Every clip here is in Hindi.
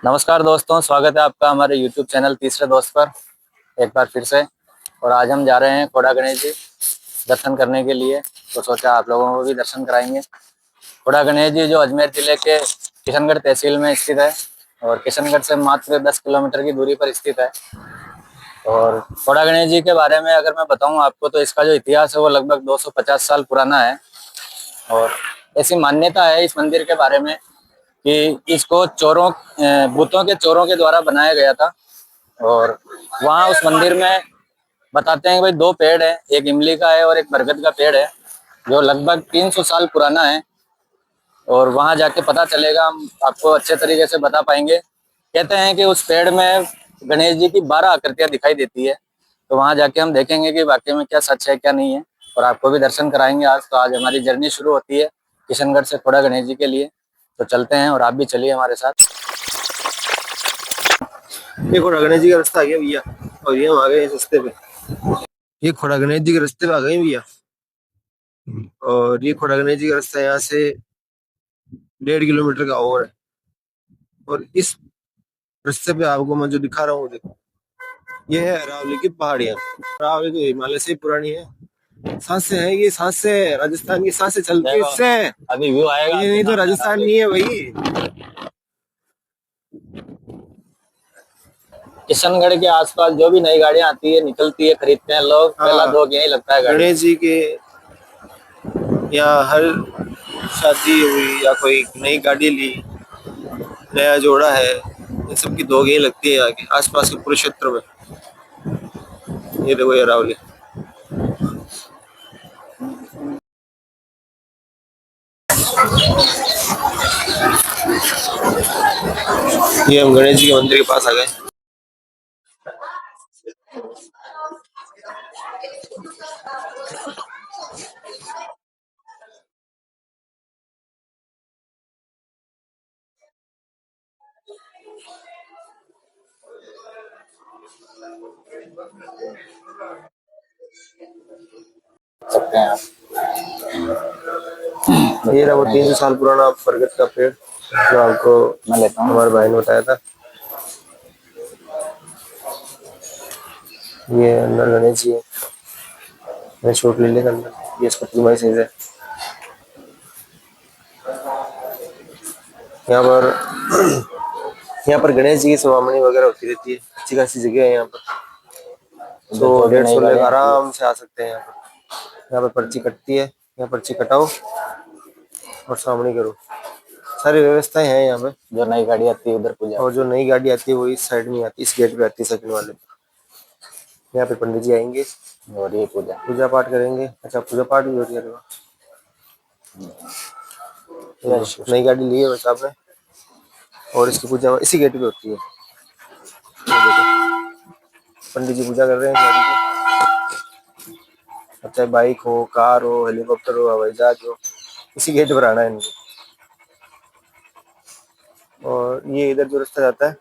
नमस्कार दोस्तों, स्वागत है आपका हमारे YouTube चैनल तीसरे दोस्त पर एक बार फिर से। और आज हम जा रहे हैं खोड़ा गणेश जी दर्शन करने के लिए। तो सोचा आप लोगों को भी दर्शन कराएंगे। खोड़ा गणेश जी जो अजमेर जिले के किशनगढ़ तहसील में स्थित है और किशनगढ़ से मात्र 10 किलोमीटर की दूरी पर स्थित है। और खोड़ा गणेश जी के बारे में अगर मैं बताऊं आपको तो इसका जो इतिहास है वो लगभग 250 साल पुराना है। और ऐसी मान्यता है इस मंदिर के बारे में कि इसको भूतों के चोरों के द्वारा बनाया गया था। और वहाँ उस मंदिर में बताते हैं कि भाई दो पेड़ है, एक इमली का है और एक बरगद का पेड़ है जो लगभग 300 साल पुराना है। और वहाँ जाके पता चलेगा, हम आपको अच्छे तरीके से बता पाएंगे। कहते हैं कि उस पेड़ में गणेश जी की 12 आकृतियां दिखाई देती है। तो वहाँ जाके हम देखेंगे कि वाकई में क्या सच है क्या नहीं है, और आपको भी दर्शन कराएंगे। आज हमारी जर्नी शुरू होती है किशनगढ़ से खोड़ा गणेश जी के लिए। तो चलते हैं और आप भी चलिए हमारे साथ। ये खोड़ा गणेश जी का रास्ता आ गया भैया, और ये हम आ गए इस रास्ते पे। ये खोड़ा गणेश जी के रास्ते पे आ गए भैया। और ये खोड़ा गणेश जी का रास्ता यहाँ से 1.5 किलोमीटर का और है। और इस रास्ते पे आपको मैं जो दिखा रहा हूँ, देखो ये है अरावली की पहाड़ियाँ। अरावली तो हिमालय से ही पुरानी है। सांसें है, ये सांसें राजस्थान की सांसें चलती है इससे। अभी व्यू आएगा, ये नहीं तो राजस्थान नहीं है भाई। किशनगढ़ के आसपास जो भी नई गाड़ियां आती है निकलती है खरीदते हैं लोग। पहला दो यही लगता है गाड़ी। गणेश जी के यहाँ हर शादी हुई या कोई नई गाड़ी ली, नया जोड़ा है, इन सब की दो यही लगती है यहाँ के आसपास के पूरे क्षेत्र में। ये देखो ये अरावली। ये हम गणेश जी के मंदिर के पास आ गए। सकते हैं आप। ये रहा वो 300 साल पुराना बरगद का पेड़ जो आपको मैं लेता हूँ। हमारे भाई ने बताया था। ये अंदर गणेश जी है। मैं शॉट ले लेगा अंदर। ये इसका प्रतिमा साइज है। यहाँ पर यहाँ पर गणेश जी की सवामनी वगैरह होती रहती है। अच्छी खासी जगह है यहाँ पर। 100-150 लोग आराम से आ सकते हैं यहाँ पर पर्ची कटती है। यहाँ पर्ची कटाओ और सामने करो। सारी व्यवस्थाएं हैं यहाँ पे। जो नई गाड़ी आती है उधर पूजा, और जो नई गाड़ी आती है वो इस साइड में आती है, इस गेट पे आती है सेकंड वाले। यहाँ पे पंडित जी आएंगे और ये पूजा पाठ करेंगे। अच्छा, पूजा पाठ भी हो रही है। नई गाड़ी ली है बस आपने, और इसकी पूजा इसी गेट पे होती है। पंडित जी पूजा कर रहे हैं गाड़ी की। चाहे बाइक हो, कार हो, हेलीकॉप्टर हो, हवाई जहाज हो, इसी गेट पर आना है इनको। और ये इधर जो रास्ता जाता है,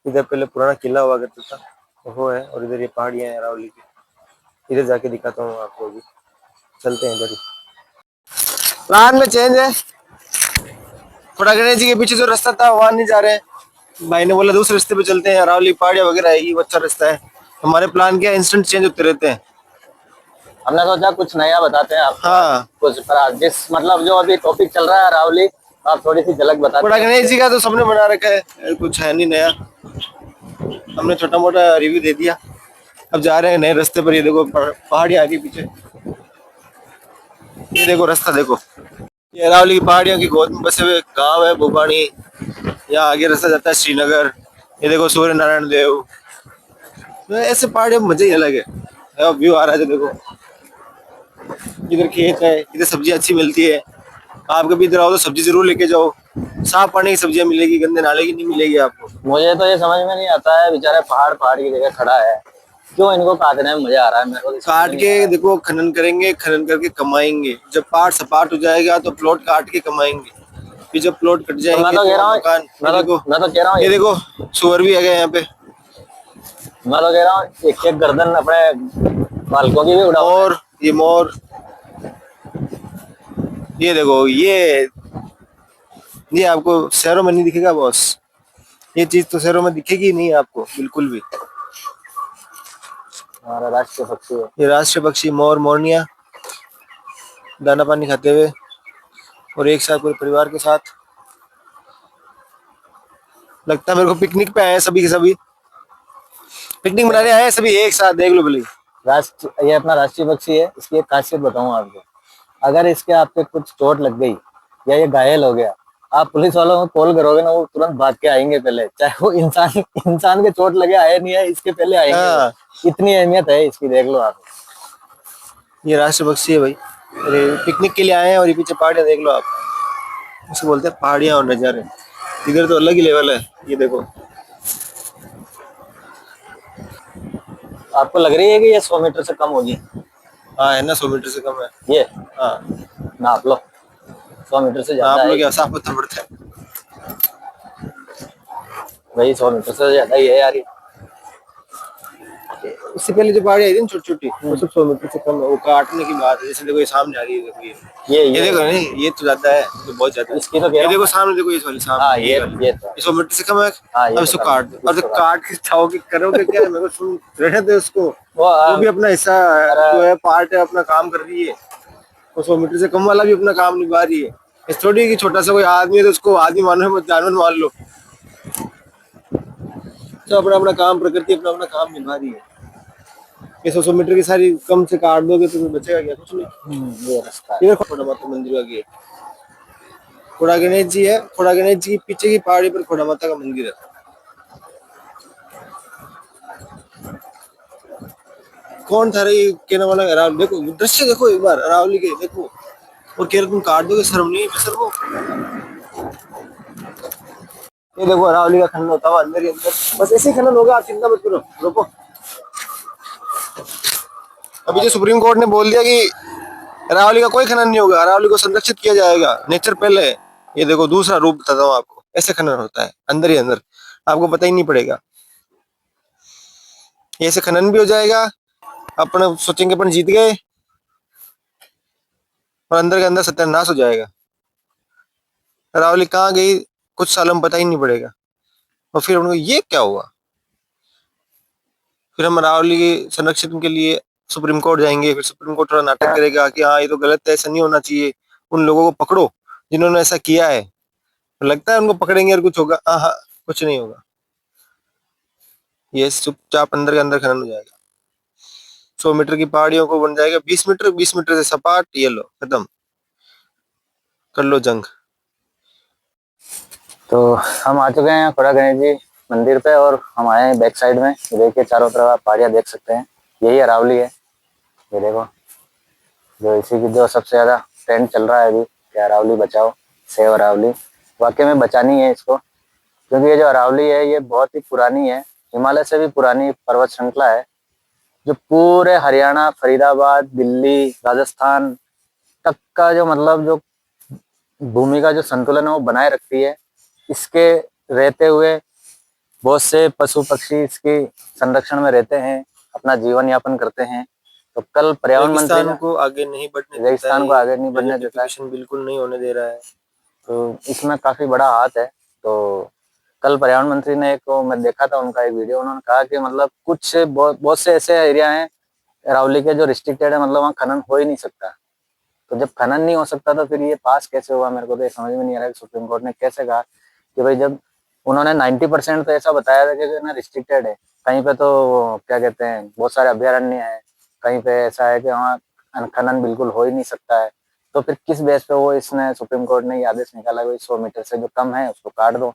इधर पहले पुराना किला हुआ करता था, वो है। और इधर ये पहाड़ियां हैं अरावली की। इधर जाके दिखाता हूँ आपको अभी। चलते हैं इधर ही। प्लान में चेंज है। खोड़ा गणेश जी के पीछे जो रास्ता था वहां नहीं जा रहे हैं। भाई ने बोला दूसरे रास्ते पे चलते हैं, अरावली पहाड़ियां वगैरह है, ये अच्छा रास्ता है। हमारे प्लान क्या इंस्टेंट चेंज होते रहते हैं। हमने सोचा कुछ नया बताते हैं आपको। हाँ, कुछ जिस मतलब जो अभी टॉपिक चल रहा है अरावली, आप थोड़ी सी झलक बताते खोड़ा हैं। गणेश जी का तो सबने बना रखा है, कुछ है नहीं नया। हमने छोटा मोटा रिव्यू दे दिया। अब जा रहे हैं नए रास्ते पर। ये देखो पहाड़ियां आगे पीछे। ये देखो रास्ता देखो। ये अरावली की पहाड़ियों की गोद में बसे हुए गांव है भोपानी। यहाँ आगे रास्ता जाता है श्रीनगर। ये देखो सूर्य नारायण देव। तो ऐसे पहाड़ियों में मजा ही अलग है। व्यू आ रहा है जो देखो। इधर खेत है, इधर सब्जी अच्छी मिलती है। आप कभी इधर आओ तो सब्जी जरूर लेके जाओ। साफ पानी की सब्जियां मिलेगी, गंदे नाले की नहीं मिलेगी आपको। मुझे तो ये समझ में नहीं आता है, बेचारे पहाड़ पहाड़ की जगह खड़ा है, क्यों इनको काटने में मजा आ रहा है मेरे को तो समझ काट में नहीं के आ रहा है। देखो, खनन करेंगे, खनन करके कमाएंगे। जब पहाड़ सपाट हो जाएगा तो प्लॉट काट के कमाएंगे। फिर जब प्लॉट कट तो जाएंगे मैं तो कह तो रहा हूँ मकान। मैं तो कह रहा हूँ ये देखो सुअर भी आ गए यहाँ पे। मैं तो कह रहा हूँ एक एक गर्दन अपने बालकों की भी उड़ा। और ये मोर। ये देखो, ये ये आपको शहरों में नहीं दिखेगा बॉस, ये चीज तो शहरों में दिखेगी नहीं आपको बिल्कुल भी। हमारा राष्ट्रीय पक्षी है। ये राष्ट्रीय पक्षी मोर मोरनिया दाना पानी खाते हुए और एक साथ पूरे परिवार के साथ, लगता है मेरे को पिकनिक पे आए हैं सभी के सभी, पिकनिक मनाने आए हैं सभी एक साथ, देख लो भले। ये अपना राष्ट्रीय पक्षी है। इसकी एक खासियत बताऊं आपको, अगर इसके आप पे कुछ चोट लग गई या ये घायल हो गया, आप पुलिस वालों को कॉल करोगे ना, वो तुरंत भाग के आएंगे पहले, चाहे वो इंसान के चोट लगे आए नहीं है, इसके पहले आएंगे वो। हाँ इतनी अहमियत है इसकी, देख लो आप। ये राष्ट्रीय पक्षी है भाई, अरे पिकनिक के लिए आए हैं और ये पीछे पहाड़ियां देख लो आप, उसे बोलते हैं पहाड़ियां और नजारे, इधर तो अलग ही लेवल है। ये देखो आपको लग रही है कि ये 100 मीटर से कम होगी? हाँ है ना, 100 मीटर से कम है। ये हाँ नाप लो, 100 मीटर से ज्यादा आप है लोग क्या साफ पत्थर पड़ता है। भाई, 100 मीटर से ज्यादा ही है यार ये। उससे पहले जो पहाड़ी आई थी ना छोटी छोटी, वो सब 100 मीटर से कम है, वो काटने की बात है। जैसे देखो ये सामने आ रही है, देखो ये देखो नहीं, ये तो ज्यादा है, ये तो बहुत ज्यादा है। इसकी तो कह ये रहा देखो हूँ। सामने, देखो ये वाली सामने, हाँ, ये वाली, ये तो ये 100 मीटर से कम है। हाँ, ये अब तो इसको कम काट है। दो, और तो काट के छाओगे करोगे क्या, मेरे को सुन रहने दे उसको, वो वो भी अपना हिस्सा जो है पार्ट है, अपना काम कर रही है। वो 100 मीटर से कम वाला भी अपना काम निभा रही है। इस थोड़ी कि छोटा सा कोई आदमी है तो उसको आदमी मानो मत, जानवर मान लो। तो अपना अपना काम, प्रकृति अपना अपना काम निभा रही है। ये 100 मीटर की सारी कम से काट दोगे तो फिर बचेगा क्या, कुछ नहीं। ये रास्ता है। इधर खोड़ा माता मंदिर आ गया, खोड़ा गणेश जी है, खोड़ा गणेश जी की पीछे की पहाड़ी पर खोड़ा माता का मंदिर है। कौन था रे ये कहने वाला, अरावली देखो, दृश्य देखो एक बार अरावली के देखो, और कह रहे तुम काट दोगे, शर्म नहीं है सर वो। ये देखो अरावली का खनन होता हुआ अंदर ही अंदर, बस ऐसे ही खनन होगा, आप चिंता मत करो, रुको। अभी जो सुप्रीम कोर्ट ने बोल दिया कि अरावली का कोई खनन नहीं होगा, अरावली को संरक्षित किया जाएगा, नेचर पहले है। ये देखो दूसरा रूप बताता हूँ आपको, ऐसे खनन होता है अंदर ही अंदर, आपको पता ही नहीं पड़ेगा। ऐसे खनन भी हो जाएगा, अपने सोचेंगे अपन जीत गए, और अंदर के अंदर सत्यानाश हो जाएगा। अरावली कहाँ गई कुछ सालों में पता ही नहीं पड़ेगा, और फिर उनको ये क्या हुआ, फिर हम अरावली के संरक्षण के लिए सुप्रीम कोर्ट जाएंगे, फिर सुप्रीम कोर्ट थोड़ा नाटक करेगा कि हाँ ये तो गलत है, ऐसा नहीं होना चाहिए, उन लोगों को पकड़ो जिन्होंने ऐसा किया है। तो लगता है उनको पकड़ेंगे और कुछ होगा, हाँ हाँ कुछ नहीं होगा, ये चुपचाप अंदर के अंदर खनन हो जाएगा। 100 मीटर की पहाड़ियों को बन जाएगा 20 मीटर, 20 मीटर से सपाट, ये लो खत्म, कर लो जंग। तो हम आ चुके हैं खोड़ा गणेश जी मंदिर पे, और हम आए हैं बैक साइड में। ये देखिए चारों तरफ आप पहाड़ियाँ देख सकते हैं, यही अरावली है। ये देखो, जो इसी की जो सबसे ज्यादा ट्रेंड चल रहा है अभी कि अरावली बचाओ, सेव अरावली। वाकई में बचानी है इसको, क्योंकि ये जो अरावली है ये बहुत ही पुरानी है, हिमालय से भी पुरानी पर्वत श्रृंखला है, जो पूरे हरियाणा, फरीदाबाद, दिल्ली, राजस्थान तक का जो मतलब जो भूमि का जो संतुलन है वो बनाए रखती है। इसके रहते हुए बहुत से पशु पक्षी इसके संरक्षण में रहते हैं, अपना जीवन यापन करते हैं। तो कल पर्यावरण मंत्री रेगिस्तान ने को आगे नहीं बढ़ने देता है, रेगिस्तान को आगे नहीं बढ़ने देता है, डेजर्टिफिकेशन बिल्कुल नहीं होने दे रहा है। तो इसमें काफी बड़ा हाथ है। तो कल पर्यावरण मंत्री ने एक, मैं देखा था उनका एक वीडियो, उन्होंने कहा कि मतलब कुछ बहुत से ऐसे एरिया हैं अरावली के जो रिस्ट्रिक्टेड है, मतलब वहाँ खनन हो ही नहीं सकता। तो जब खनन नहीं हो सकता तो फिर ये पास कैसे हुआ, मेरे को तो ये समझ में नहीं आ रहा है कि सुप्रीम कोर्ट ने कैसे कहा कि भाई, जब उन्होंने 90% तो ऐसा बताया था कि ना रिस्ट्रिक्टेड है, कहीं पे तो क्या कहते हैं बहुत सारे अभ्यारण्य है, कहीं पे ऐसा है कि वहाँ खनन बिल्कुल हो ही नहीं सकता है। तो फिर किस बेस पे वो इसने सुप्रीम कोर्ट ने ये आदेश निकाला कि 100 मीटर से जो कम है उसको काट दो?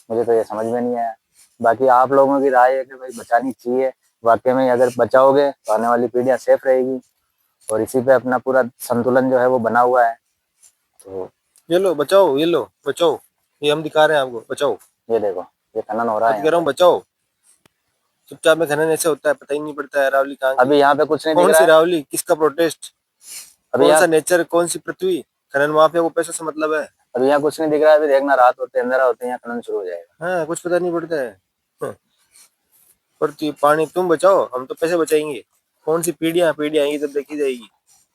मुझे तो ये समझ में नहीं आया। बाकी आप लोगों की राय है कि भाई बचानी चाहिए, वाकई में अगर बचाओगे तो आने वाली पीढ़ियां सेफ रहेगी, और इसी पे अपना पूरा संतुलन जो है वो बना हुआ है। तो ये लो बचाओ, ये लो बचाओ, ये हम दिखा रहे हैं आपको, बचाओ। ये देखो, ये खनन हो रहा मैं है तो कह यहाँ रहा पे। हूँ बचाओ, चुपचाप में खनन ऐसे होता है, पता ही नहीं पड़ता है अरावली कहाँ की, अभी यहाँ पे कुछ नहीं दिख कौन रहा सी है। अरावली, किसका प्रोटेस्ट, अभी कौन यहाँ सा नेचर, कौन सी पृथ्वी, खनन माफिया को पैसे से मतलब है। अभी यहाँ कुछ नहीं दिख रहा है। अभी देखना, रात होते अंधेरा होते हैं यहाँ खनन शुरू हो जाएगा। हाँ कुछ पता नहीं पड़ता है। हाँ, पर पानी तुम बचाओ, हम तो पैसे बचाएंगे, कौन सी पीढ़ियां आएंगी तब देखी जाएगी।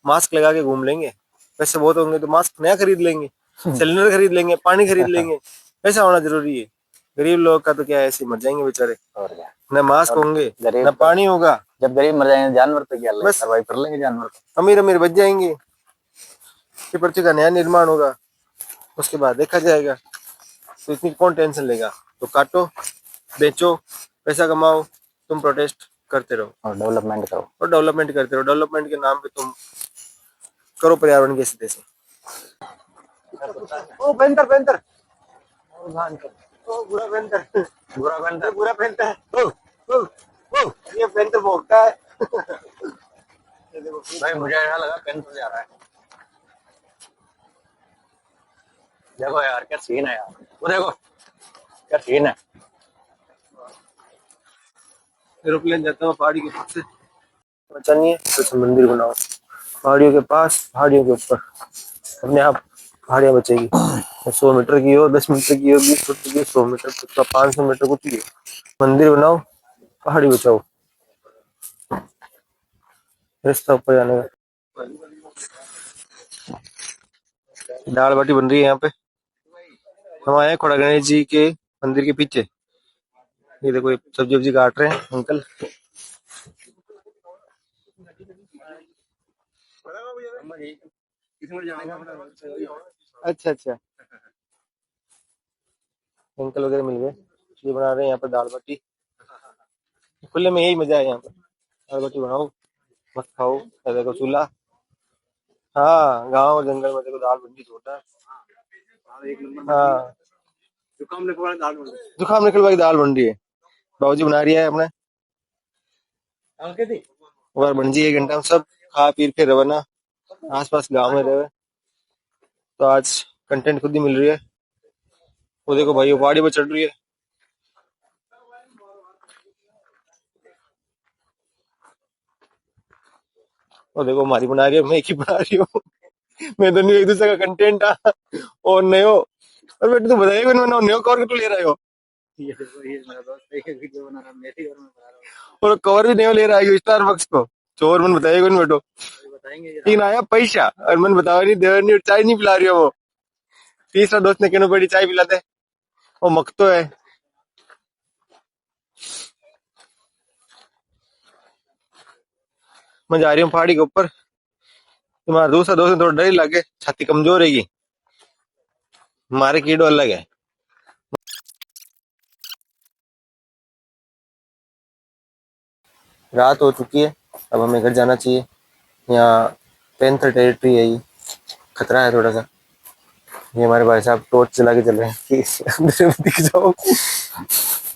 मास्क लगा के घूम लेंगे, पैसे बहुत होंगे तो मास्क नया खरीद लेंगे, सिलेंडर खरीद लेंगे, पानी खरीद लेंगे। ऐसा होना जरूरी है। गरीब लोग का तो क्या है, ऐसे मर जाएंगे बेचारे। और क्या, न मास्क और होंगे, गरीब न पानी होगा। जब गरीब मर जाएंगे जानवर तो क्या बस सर्वाइव कर लेंगे जानवर तो। अमीर अमीर बच जाएंगे, फिर पृथ्वी का नया निर्माण होगा, उसके बाद देखा जाएगा। तो इतनी कौन टेंशन लेगा। तो काटो, बेचो, पैसा कमाओ, तुम प्रोटेस्ट करते रहो और डेवलपमेंट करो। और डेवलपमेंट करते रहो। डेवलपमेंट के नाम पे तुम करो पर्यावरण की स्थिति से। ओ पेंटर पेंटर, ओ बुरा पेंटर, बुरा बनता बुरा पेंटर। ओ ओ ओ ये पेंटर भोगता है। ये देखो भाई, मुझे ऐसा लगा पेन तो जा रहा है। देखो यार क्या सीन है यार, वो देखो क्या सीन है। एरोप्लेन जाता हुआ पहाड़ी के ऊपर से। बचा नहीं है तो मंदिर बनाओ पहाड़ियों के पास, पहाड़ियों के ऊपर, अपने आप पहाड़ियां बचेगी। 100 मीटर की हो, 10 मीटर की हो, 20 मीटर की हो, 100 मीटर तक का, 500 मीटर कुछ भी हो। मंदिर बनाओ, पहाड़ी बचाओ, रास्ता ऊपर जाने का। दाल बाटी बन रही है यहाँ पे। हम आए हैं खोड़ा गणेश जी के मंदिर के पीछे। ये देखो ये सब्जी वब्जी काट रहे हैं अंकल। अच्छा अच्छा, अंकल वगैरह मिल गए। ये बना रहे हैं यहाँ पर दाल बाटी। खुले में यही मजा है यहाँ पर। दाल बाटी बनाओ, मस्त खाओ। ये देखो चूल्हा। हाँ, गाँव और जंगल में देखो दाल बंडी छोटा। हाँ, जुकाम निकल वाली दाल बन रही है। बाबूजी बना रही है अपने। और बन जी 1 घंटा में सब खा पी फिर रवाना आस पास गाँव में रहे। तो आज कंटेंट खुद ही मिल रही है। वो देखो भाई, वो पहाड़ी पर चढ़ रही है। और देखो हमारी बना रही है, मैं एक ही बना रही हूँ। मैं दोनों एक दूसरे का कंटेंट और नए हो। और बेटे तू बताइए मैंने नए कवर तो ले रहे हो। ये देखो, ये मेरा दोस्त एक वीडियो बना रहा है, मेरे घर में बना रहा हूँ। और कवर भी नए ले रहा है स्टारबक्स को। चोर मन बताइए कौन बेटो। बताएंगे ये तीन आया पैसा और मन बताओ नहीं, देवर नहीं, चाय नहीं पिला रही हो वो। तीसरा दोस्त ने कहना पड़ी चाय पिलाते, वो मकतो है। मैं जा रही हूँ पहाड़ी के ऊपर। तुम्हारा दूसरा दोस्त थोड़ा डर ही लगे, छाती कमजोर रहेगी, हमारे कीड़ो अलग है। रात हो चुकी है, अब हमें घर जाना चाहिए। यहाँ पैंथर टेरिटरी है, ये खतरा है थोड़ा सा। ये हमारे भाई साहब टॉर्च चला के चल रहे हैं कि अंदर में दिख जाओ।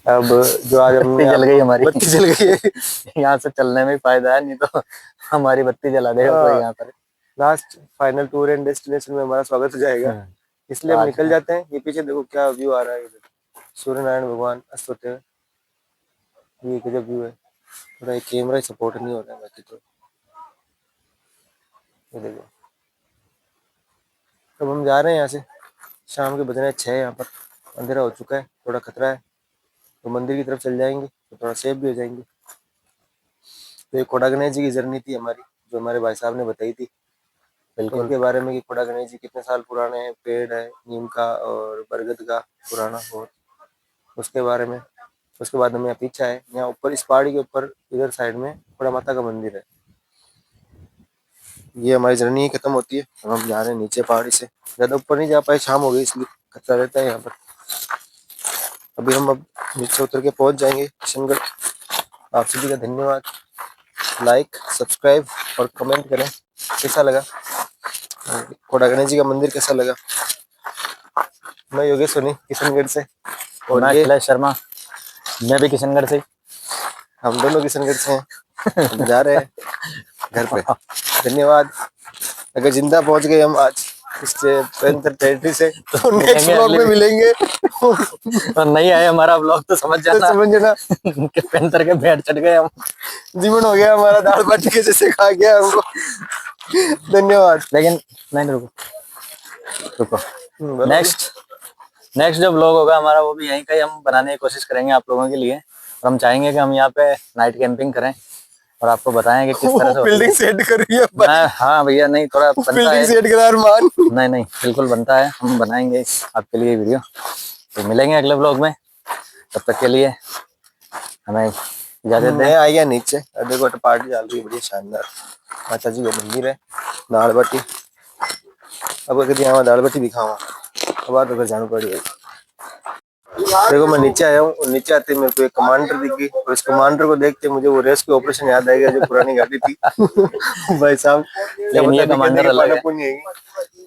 अब जो आज बत्ती हमने जल गई हमारी। बत्ती जल गई है। यहाँ से चलने में ही फायदा है, नहीं तो हमारी बत्ती जला देगा कोई यहाँ पर। Last final tour and destination में हमारा स्वागत हो जाएगा, इसलिए हम निकल जाते हैं। ये पीछे देखो क्या व्यू आ रहा है, सूर्य नारायण भगवान अस्त होते हुए। ये गजब व्यू है। थोड़ा ये कैमरा ही सपोर्ट नहीं हो रहा है, बाकी तो ये देखो। अब हम जा रहे हैं यहाँ से। शाम के बज रहे हैं 6, यहाँ पर अंधेरा हो चुका है, थोड़ा खतरा है। तो मंदिर की तरफ चल जाएंगे तो थोड़ा सेफ भी हो जाएंगे। तो ये खोड़ा गणेश जी की जर्नी थी हमारी, जो हमारे भाई साहब ने बताई थी। बिल्कुल। इनके बारे में कि खोड़ा गणेश जी कितने साल पुराने हैं, पेड़ है नीम का और बरगद का पुराना बहुत, उसके बारे में। उसके बाद हम यहाँ पीछे आए, यहाँ ऊपर इस पहाड़ी के ऊपर इधर साइड में खोड़ा माता का मंदिर है। ये हमारी जर्नी ही खत्म होती है। अब हम जा रहे हैं नीचे पहाड़ी से, ज्यादा ऊपर नहीं जा पाए, शाम हो गई इसलिए खतरा रहता है यहाँ पर। अभी हम अब नीचे उतर के पहुंच जाएंगे किशनगढ़। आप सभी का धन्यवाद। लाइक, सब्सक्राइब और कमेंट करें कैसा लगा, खोड़ा गणेश जी का मंदिर कैसा लगा। मैं योगेश सोनी किशनगढ़ से, और मैं ये अखिलेश शर्मा, मैं भी किशनगढ़ से। हम दोनों किशनगढ़ से हैं। हम जा रहे हैं घर पे। धन्यवाद। अगर जिंदा पहुंच गए हम आज इस पैंथर टेरिटरी से, तो नेक्स्ट ब्लॉग में मिलेंगे। और नहीं आए हमारा ब्लॉग तो समझ तो जाना समझ ना, कि पेंथर के भेड़ चढ़ गए हम। जीवन हो गया हमारा, दाल बाटी के जैसे खा गया हमको। धन्यवाद। लेकिन नहीं, रुको रुको, बोलो। नेक्स्ट नेक्स्ट जो ब्लॉग होगा हमारा वो भी यहीं का ही हम बनाने की कोशिश करेंगे आप लोगों के लिए। और हम चाहेंगे कि हम यहाँ पे नाइट कैंपिंग करें, और आपको बताएंगे किस तरह से होती बिल्डिंग सेट कर रही है है। हाँ भैया, नहीं थोड़ा बनता बिल्डिंग है। सेट करा अरमान। नहीं नहीं, बिल्कुल बनता है, हम बनाएंगे आपके लिए वीडियो। तो मिलेंगे अगले ब्लॉग में, तब तक के लिए हमें इजाजत दें। मैं आ गया नीचे, देखो पार्टी चल रही है बड़ी शानदार, माता जी का मंदिर है, दाल बाटी। अब कभी यहाँ दाल बाटी भी खाऊंगा, अब बात अगर जाना पड़ेगा। देखो मैं नीचे आया हूँ, और नीचे आते मेरे को एक कमांडर दिख गई, और इस कमांडर को देखते मुझे वो रेस्क्यू ऑपरेशन याद आ गया जो पुरानी गाड़ी थी। भाई साहब, क्या लेकिन ये पता कमांडर नहीं अलग है। पानापुर नहीं है।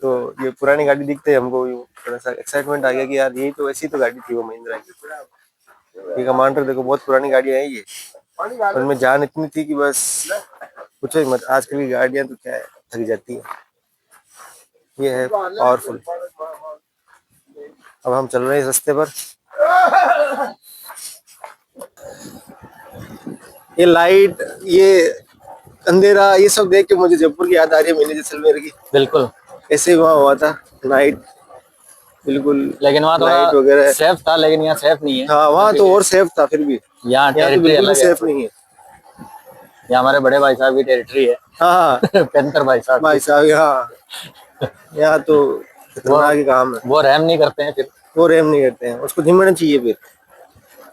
तो ये पुरानी गाड़ी दिखते हमको थोड़ा सा एक्साइटमेंट आ गया कि यार यही तो ऐसी तो गाड़ी थी वो महिंद्रा की। ये कमांडर देखो बहुत पुरानी गाड़ी है ये, उनमें जान इतनी थी कि बस पूछो ही मत। आजकल की गाड़ियां तो क्या है, थक जाती है। ये है पावरफुल। अब हम चल रहे हैं रास्ते पर। ये लाइट, ये अंधेरा, ये सब देख के मुझे जयपुर की याद आ रही है, मैंने जैसलमेर की। बिल्कुल, ऐसे वहाँ हुआ था नाइट, बिल्कुल लेकिन वहाँ लाइट थोड़ा वगैरह। सेफ था, लेकिन यहाँ सेफ नहीं है। हाँ वहाँ तो और सेफ था, फिर भी यहाँ यहाँ तो टेरिटरी बिल्कुल भी अलग है। सेफ नहीं है। यहाँ हमारे बड़े भाई साहब की टेरिटरी है। हाँ पेंटर भाई साहब भाई की। साहब, यहाँ तो खतरनाक ही काम है। वो रहम नहीं करते हैं फिर। वो रेम नहीं करते हैं, उसको झिमना चाहिए फिर,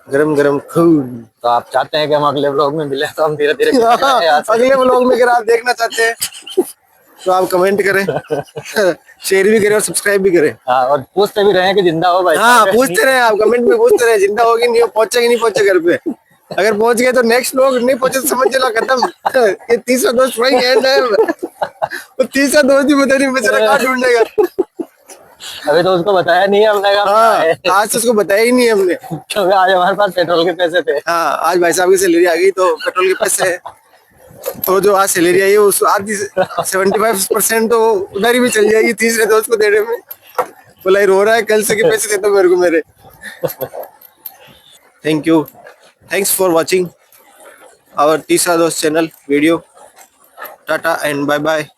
गरम गरम खून। तो आप चाहते हैं कि हम अगले ब्लॉग में मिले, तो हम धीरे धीरे अगले व्लॉग में अगर आप देखना चाहते हैं तो आप कमेंट करें, शेयर भी करें और सब्सक्राइब भी करें। हाँ, और पूछते भी रहे कि जिंदा हो भाई हाँ साहब। पूछते रहे, आप कमेंट में पूछते रहे जिंदा होगी नहीं, पहुंचे कि नहीं पहुंचे घर पे। अगर पहुंच गए तो नेक्स्ट लोग, नहीं पहुंचे तो समझ चला खत्म। ये तीसरा दोस्त वही एंड है। वो तीसरा दोस्त ही पता नहीं बेचारा कहाँ ढूंढेगा। अभी तो उसको बताया नहीं है हमने। हाँ आज तो उसको बताया ही नहीं हमने, क्योंकि आज हमारे पास पेट्रोल के पैसे थे। हाँ आज भाई साहब की सैलरी आ गई तो पेट्रोल के पैसे है। तो जो आज सैलरी आई है उस आधी 75% तो उधर ही भी चल जाएगी तीसरे दोस्त को देने में। बोला ये रो रहा है, कल से के पैसे दे दो मेरे को मेरे। Thank you, thanks for watching our Teesra Dost channel video. Tata and bye bye.